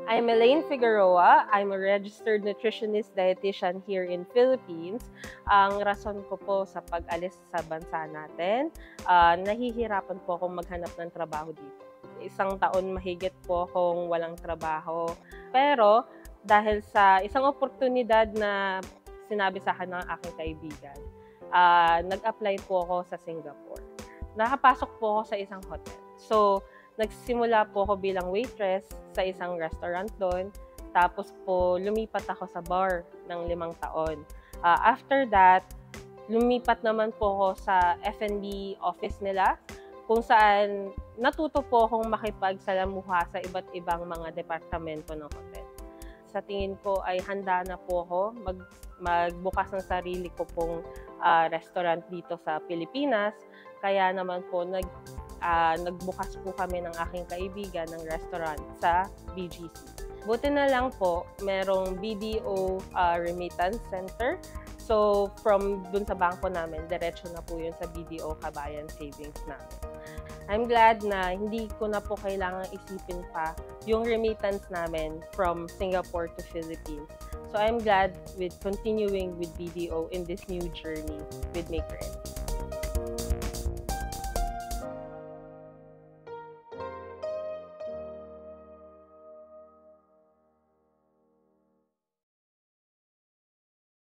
I'm Elaine Figueroa. I'm a registered nutritionist dietitian here in Philippines. Ang rason ko po sa pag-alis sa bansa natin, nahihirapan po akong maghanap ng trabaho dito. Isang taon mahigit po akong walang trabaho. Pero dahil sa isang oportunidad na sinabi sa akin ng aking kaibigan, nag-apply po ako sa Singapore. Nakapasok po ako sa isang hotel. So, nagsimula po ako bilang waitress sa isang restaurant doon. Tapos po, lumipat ako sa bar ng 5 taon. After that, lumipat naman po ako sa F&B office nila, kung saan natuto po akong makipagsalamuha sa iba't ibang mga departamento ng hotel. Sa tingin ko ay handa na po ako magbukas ng sarili ko pong restaurant dito sa Pilipinas. Kaya naman po nagbukas po kami ng aking kaibigan ng restaurant sa BGC. Buti na lang po, merong BDO Remittance Center. So, from dun sa bangko namin, diretso na po yun sa BDO Kabayan Savings namin. I'm glad na hindi ko na po kailangang isipin pa yung remittance namin from Singapore to Philippines. So, I'm glad with continuing with BDO in this new journey with Maker.